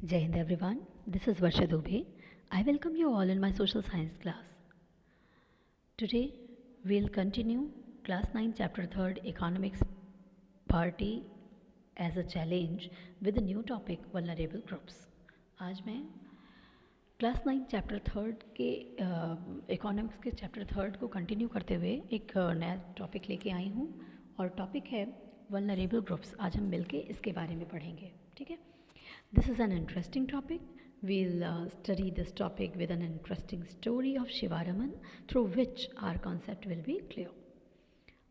Jai Hind everyone, this is Varsha Dubey. I welcome you all in my social science class. Today we'll continue class 9 chapter 3rd economics party as a challenge with the new topic vulnerable groups. आज मैं class 9 chapter 3rd के economics के chapter 3rd को continue करते हुए एक नया topic लेके आई हूँ और टॉपिक है वल्नरेबल ग्रुप्स. आज हम मिलके इसके बारे में पढ़ेंगे. ठीक है. This is an interesting topic. We'll study this topic with an interesting story of Shivaraman through which our concept will be clear.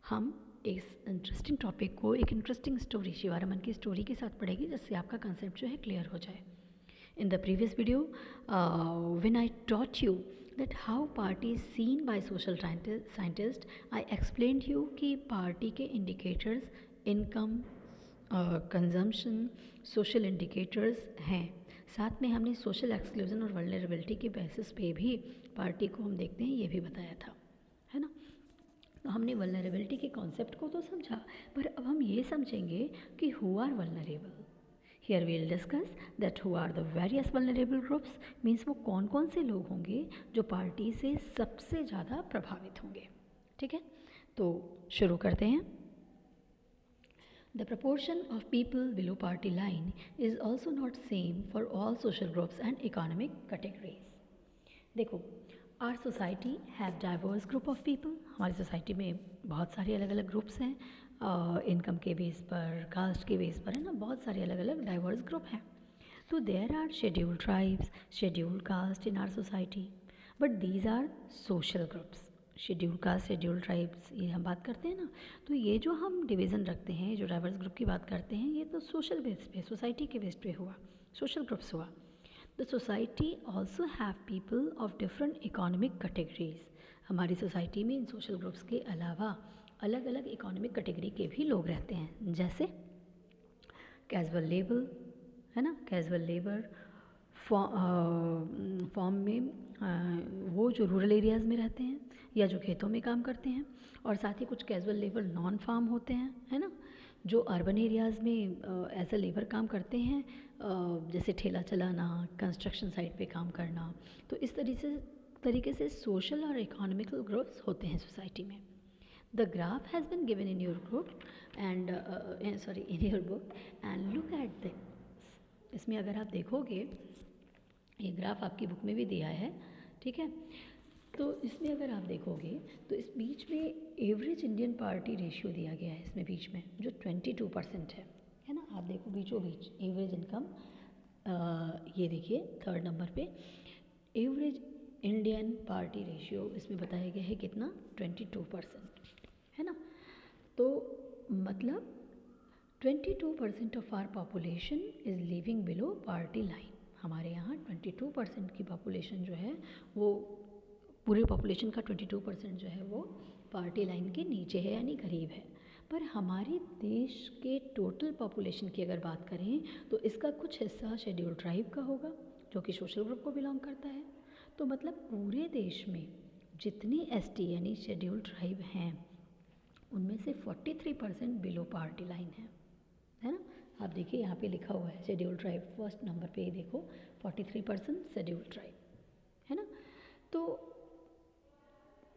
हम इस इंटरेस्टिंग टॉपिक को एक इंटरेस्टिंग स्टोरी शिवारमन की स्टोरी के साथ पढ़ेंगे जिससे आपका कंसेप्ट जो है क्लियर हो जाए. In the previous video, when I taught you that how party is seen by social scientists, I explained you कि party के indicators income, consumption, social indicators हैं. साथ में हमने सोशल एक्सक्लूजन और वल्नरेबिलिटी के बेसिस पे भी पार्टी को हम देखते हैं, ये भी बताया था, है ना. तो हमने वल्नरेबिलिटी के कॉन्सेप्ट को तो समझा, पर अब हम ये समझेंगे कि who are vulnerable. Here we will discuss that who are the various vulnerable groups, means वो कौन कौन से लोग होंगे जो पार्टी से सबसे ज़्यादा प्रभावित होंगे. ठीक है, तो शुरू करते हैं. The proportion of people below party line is also not same for all social groups and economic categories. देखो, our society have diverse group of people. हमारी सोसाइटी में बहुत सारे अलग अलग ग्रुप्स हैं. इनकम के बेस पर, कास्ट के बेस पर, है ना, बहुत सारे अलग अलग डाइवर्स ग्रुप हैं. तो there are scheduled tribes, scheduled caste in our society, but these are social groups. Schedule caste, schedule tribes, ये हम बात करते हैं ना. तो ये जो हम डिवीज़न रखते हैं, जो डाइवर्स ग्रुप की बात करते हैं, ये तो सोशल बेस पे, सोसाइटी के बेस पे हुआ, सोशल ग्रुप्स हुआ. The society also have people of different economic categories. हमारी सोसाइटी में इन सोशल ग्रुप्स के अलावा अलग अलग इकोनॉमिक कैटेगरी के भी लोग रहते हैं, जैसे कैजुअल लेबर, है ना, कैजुअल लेबर फॉर्म में वो जो रूरल एरियाज़ में रहते हैं या जो खेतों में काम करते हैं, और साथ ही कुछ कैजुअल लेबर नॉन फार्म होते हैं, है ना, जो अर्बन एरियाज़ में एज अ लेबर काम करते हैं, जैसे ठेला चलाना, कंस्ट्रक्शन साइट पे काम करना. तो इस तरीके से सोशल और इकोनॉमिकल ग्रुप्स होते हैं सोसाइटी में. The graph has been given in your group and in your book, and look at this. इसमें अगर आप देखोगे, ये ग्राफ आपकी बुक में भी दिया है. ठीक है, तो इसमें अगर आप देखोगे तो इस बीच में एवरेज इंडियन पार्टी रेशियो दिया गया है, इसमें बीच में जो 22% है ना. आप देखो बीचों बीच एवरेज इनकम, ये देखिए थर्ड नंबर पे एवरेज इंडियन पार्टी रेशियो इसमें बताया गया है कितना, 22%, है ना. तो मतलब 22% of are population is living below party line. हमारे यहाँ 22% की पॉपुलेशन जो है वो, पूरे पॉपुलेशन का 22% जो है वो पार्टी लाइन के नीचे है, यानी गरीब है. पर हमारे देश के टोटल पॉपुलेशन की अगर बात करें तो इसका कुछ हिस्सा शेड्यूल ट्राइब का होगा, जो कि सोशल ग्रुप को बिलोंग करता है. तो मतलब पूरे देश में जितनी एसटी यानी शेड्यूल ट्राइब हैं, उनमें से 43% बिलो पार्टी लाइन है ना. आप देखिए यहाँ पे लिखा हुआ है शेड्यूल ट्राइब, फर्स्ट नंबर पे ही देखो 43% शेड्यूल ट्राइब, है ना. तो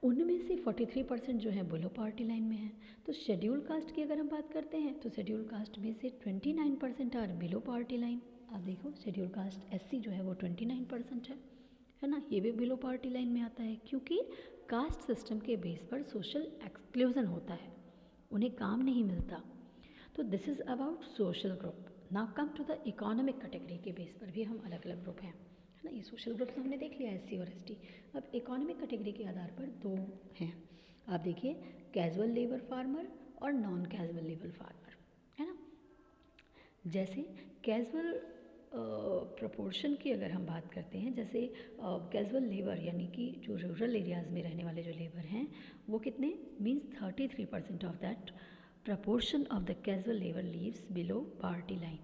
उनमें से 43% जो है बिलो पार्टी लाइन में है. तो शेड्यूल कास्ट की अगर हम बात करते हैं तो शेड्यूल कास्ट में से 29% आर बिलो पार्टी लाइन. आप देखो शेड्यूल कास्ट एससी जो है वो 29% है ना. ये भी बिलो पार्टी लाइन में आता है, क्योंकि कास्ट सिस्टम के बेस पर सोशल एक्सक्लूजन होता है, उन्हें काम नहीं मिलता. तो this is about social group. Now come to the economic category के बेस पर भी हम अलग अलग ग्रुप हैं, है ना. ये सोशल ग्रुप्स हमने देख लिया, एससी और एसटी. अब इकोनॉमिक कैटेगरी के आधार पर दो हैं. आप देखिए कैजुअल लेबर फार्मर और नॉन कैजुअल लेबर फार्मर, है ना. जैसे कैजुअल प्रोपोर्शन की अगर हम बात करते हैं, जैसे कैजुअल लेबर यानी कि जो रूरल एरियाज़ में रहने वाले जो लेबर हैं, वो कितने, means 33% of that proportion of the casual labor lives below poverty line,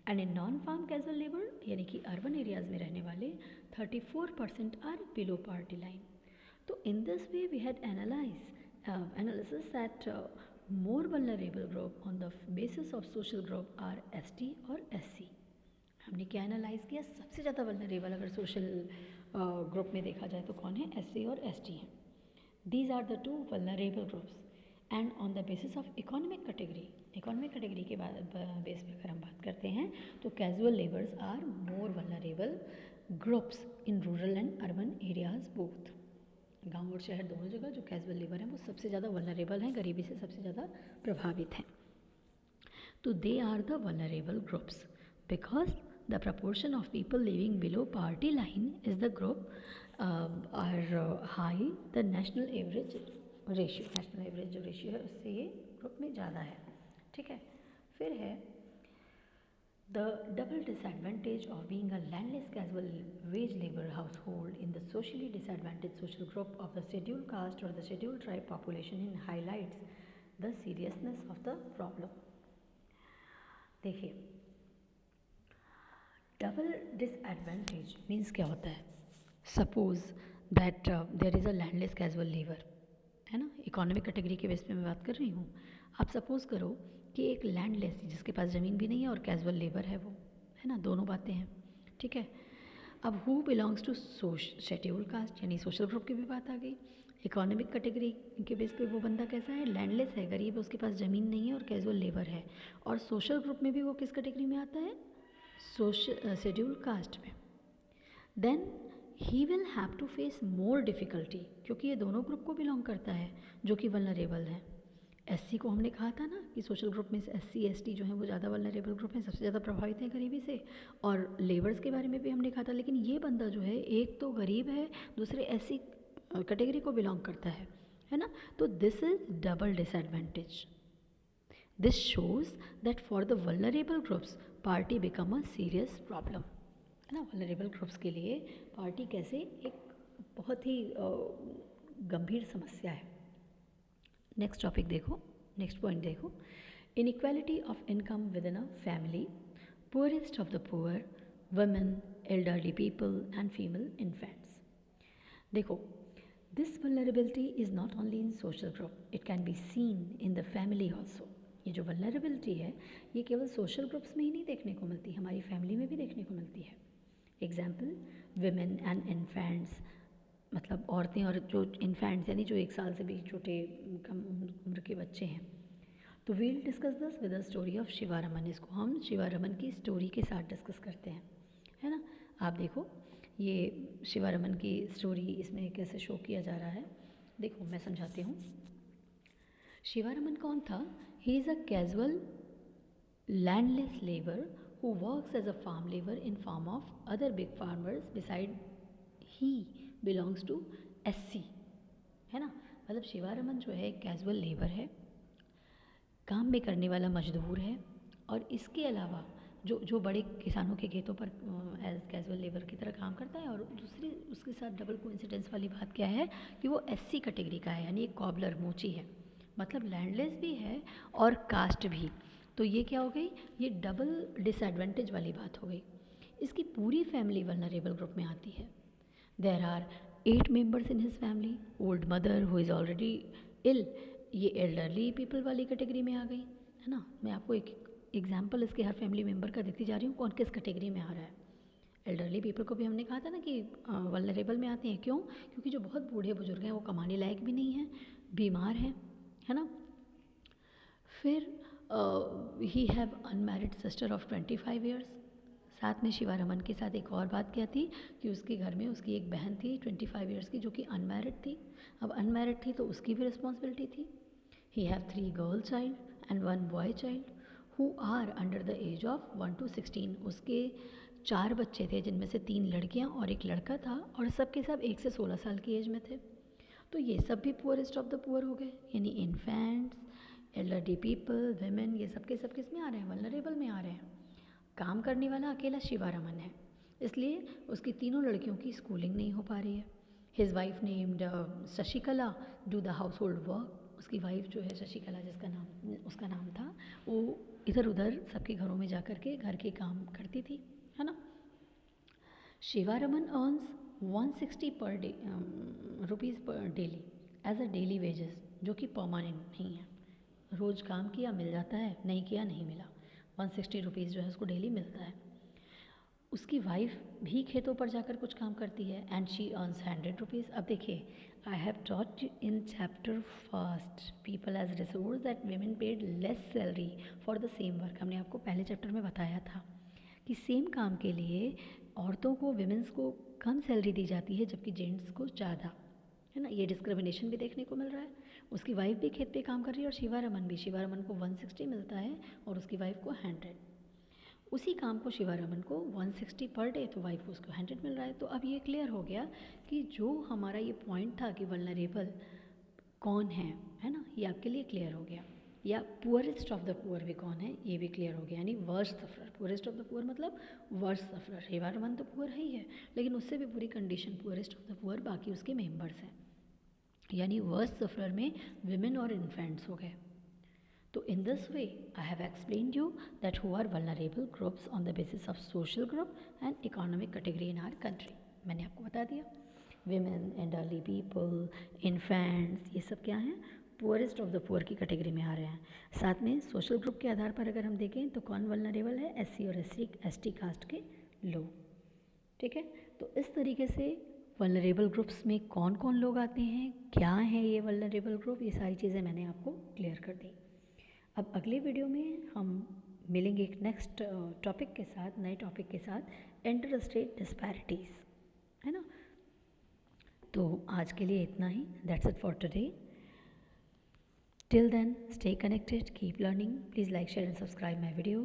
and in non-farm casual labor यानी कि अर्बन एरियाज़ में रहने वाले 34% are below poverty line. तो in this way we had analysis that more vulnerable group on the basis of social group are ST और SC. हमने क्या analyse किया, सबसे ज़्यादा वल्नरेबल अगर सोशल ग्रुप में देखा जाए तो कौन है, एससी और एसटी हैं. These are the two vulnerable groups. And on the basis of economic category के बेस पे अगर हम बात करते हैं तो casual labours are more vulnerable groups in rural and urban areas both. गांव और शहर दोनों जगह जो कैजुअल लेबर हैं वो सबसे ज़्यादा वल्नरेबल हैं, गरीबी से सबसे ज़्यादा प्रभावित हैं. तो they are the vulnerable groups because the proportion of people living below poverty line is the group are high the national average जो रेशियो है उससे ये ग्रुप में ज़्यादा है. ठीक है. फिर है the double disadvantage of being a landless casual wage labour household in the socially disadvantage social group of the schedule caste और the schedule tribe population in highlights the seriousness of the problem. देखिए, double disadvantage means क्या होता है. Suppose that there is a landless casual labour, है ना, economic category के base पे मैं बात कर रही हूँ. आप सपोज करो कि एक लैंडलेस जिसके पास ज़मीन भी नहीं है और कैजुअल लेबर है वो, है ना, दोनों बातें हैं. ठीक है. अब who belongs to schedule caste यानी सोशल ग्रुप की भी बात आ गई. इकोनॉमिक कैटेगरी के बेस पे वो बंदा कैसा है, लैंडलेस है, गरीब है, उसके पास ज़मीन नहीं है और कैजुअल लेबर है. और सोशल ग्रुप में भी वो किस कैटेगरी में आता है, शेड्यूल कास्ट में. Then he will have to face more difficulty क्योंकि ये दोनों ग्रुप को बिलोंग करता है जो कि वल्नरेबल हैं. एससी को हमने कहा था ना कि सोशल ग्रुप में एससी एसटी जो हैं वो ज़्यादा वल्नरेबल ग्रुप हैं, सबसे ज़्यादा प्रभावित हैं गरीबी से. और लेबर्स के बारे में भी हमने कहा था. लेकिन ये बंदा जो है एक तो गरीब है, दूसरे एससी कैटेगरी को बिलोंग करता है ना. तो this is double disadvantage. This shows that for the vulnerable groups party become a serious problem, है ना. वल्नरेबल ग्रुप्स के लिए पार्टी कैसे एक बहुत ही गंभीर समस्या है. नेक्स्ट टॉपिक देखो, नेक्स्ट पॉइंट देखो. Inequality of income within a family, poorest of the poor, women, elderly people and female infants. देखो, this vulnerability is not only in social group, it can be seen in the family also. ये जो vulnerability है ये केवल social groups में ही नहीं देखने को मिलती, हमारी फैमिली में भी देखने को मिलती है. एग्जाम्पल, विमेन एंड इन्फेंट्स, मतलब औरतें और जो इन्फेंट्स यानी जो 1 साल से भी छोटे कम उम्र के बच्चे हैं. तो we'll discuss this with the story of Shiva Raman. इसको हम शिवा रमन की स्टोरी के साथ डिस्कस करते हैं, है ना. आप देखो ये शिवा रमन की स्टोरी इसमें कैसे शो किया जा रहा है. देखो मैं समझाती हूँ. शिवा रमन कौन था, he is a casual landless labour who works as a farm labor in farm of other big farmers beside he belongs to SC, है ना. मतलब शिवा रमन जो है कैजुअल लेबर है, काम में करने वाला मजदूर है, और इसके अलावा जो बड़े किसानों के खेतों पर एज कैजुअल लेबर की तरह काम करता है. और दूसरी उसके साथ डबल कोइंसिडेंस वाली बात क्या है कि वो एससी कैटेगरी का है, यानी एक कॉबलर मोची है, मतलब लैंडलेस भी है और कास्ट भी. तो ये क्या हो गई, ये डबल डिसएडवांटेज वाली बात हो गई. इसकी पूरी फैमिली वल्नरेबल ग्रुप में आती है. There are 8 members in his family. Old mother who is already ill, ये एल्डरली पीपल वाली कैटेगरी में आ गई, है ना. मैं आपको एक एग्जाम्पल इसके हर फैमिली मेम्बर का देती जा रही हूँ कौन किस कैटेगरी में आ रहा है. एल्डरली पीपल को भी हमने कहा था ना कि वल्नरेबल में आते हैं. क्यों, क्योंकि जो बहुत बूढ़े बुजुर्ग हैं वो कमाने लायक भी नहीं हैं, बीमार हैं, है ना. फिर he have unmarried sister of 25 years. साथ में शिवा रमन के साथ एक और बात क्या थी कि उसके घर में उसकी एक बहन थी 25 ईयर्स की जो कि अनमैरिड थी. अब अनमैरिड थी तो उसकी भी रिस्पॉन्सिबिलिटी थी. He have 3 girl child and 1 boy child who are under the age of 1 to 16. उसके 4 बच्चे थे जिनमें से 3 लड़कियां और एक लड़का था, और सबके सब 1 से 16 साल की एज में थे. तो ये सब भी पुअरेस्ट ऑफ द पुअर हो गए, यानी इन्फेंट्स, एल्डरली पीपल, वेमेन, ये सब के सब किस में आ रहे हैं, वल्नरेबल में आ रहे हैं. काम करने वाला अकेला शिवा रमन है, इसलिए उसकी तीनों लड़कियों की स्कूलिंग नहीं हो पा रही है. His wife named Shashikala do the household work. उसकी वाइफ जो है शशिकला, जिसका नाम उसका नाम था, वो इधर उधर सबके घरों में जा कर के घर के काम करती थी, है ना. Shiva Raman earns 160 per day rupees per daily as a daily wages, जो कि परमानेंट नहीं है. रोज़ काम किया मिल जाता है, नहीं किया नहीं मिला. 160 रुपीज़ जो है उसको डेली मिलता है. उसकी वाइफ भी खेतों पर जाकर कुछ काम करती है एंड शी अर्न्स 100 रुपीज़। अब देखिए, I have taught in chapter first people as resource that women paid less salary for the same work. हमने आपको पहले चैप्टर में बताया था कि सेम काम के लिए औरतों को, विमेंस को कम सैलरी दी जाती है जबकि जेंट्स को ज़्यादा, है ना। ये डिस्क्रिमिनेशन भी देखने को मिल रहा है। उसकी वाइफ भी खेत पे काम कर रही है और शिवा रमन भी, शिवा रमन को 160 मिलता है और उसकी वाइफ को 100। उसी काम को शिवा रमन को 160 पर डे, तो वाइफ को उसको 100 मिल रहा है। तो अब ये क्लियर हो गया कि जो हमारा ये पॉइंट था कि वल्नरेबल कौन है ना, ये आपके लिए क्लियर हो गया। या पुअरेस्ट ऑफ द पुअर भी कौन है, ये भी क्लियर हो गया, यानी worst sufferer. Poorest of the poor मतलब वर्स्ट सफरर। शिवा रमन तो पुअर है ही है, लेकिन उससे भी पूरी condition poorest of the poor बाकी उसके मेंबर्स हैं, यानी वर्स्ट सफरर में विमेन और इन्फेंट्स हो गए। तो in this way, I have explained you that who are vulnerable groups on the basis of social group and economic category in our country. मैंने आपको बता दिया women, elderly people, infants, ये सब क्या हैं, पुअरेस्ट ऑफ द पुअर की category में आ रहे हैं। साथ में सोशल ग्रुप के आधार पर अगर हम देखें तो कौन वल्नरेबल है, SC और ST कास्ट के लोग। ठीक है, तो इस तरीके से वल्नरेबल ग्रुप्स में कौन कौन लोग आते हैं, क्या है ये वल्नरेबल ग्रुप, ये सारी चीज़ें मैंने आपको क्लियर कर दी। अब अगले वीडियो में हम मिलेंगे एक नेक्स्ट टॉपिक के साथ, नए टॉपिक के साथ, इंटर स्टेट डिस्पैरिटीज़, है ना। तो आज के लिए इतना ही, that's it for today. Till then stay connected, keep learning, please like, share and subscribe my video.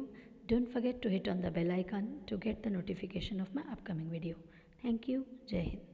Don't forget to hit on the bell icon to get the notification of my upcoming video. Thank you, Jai Hind.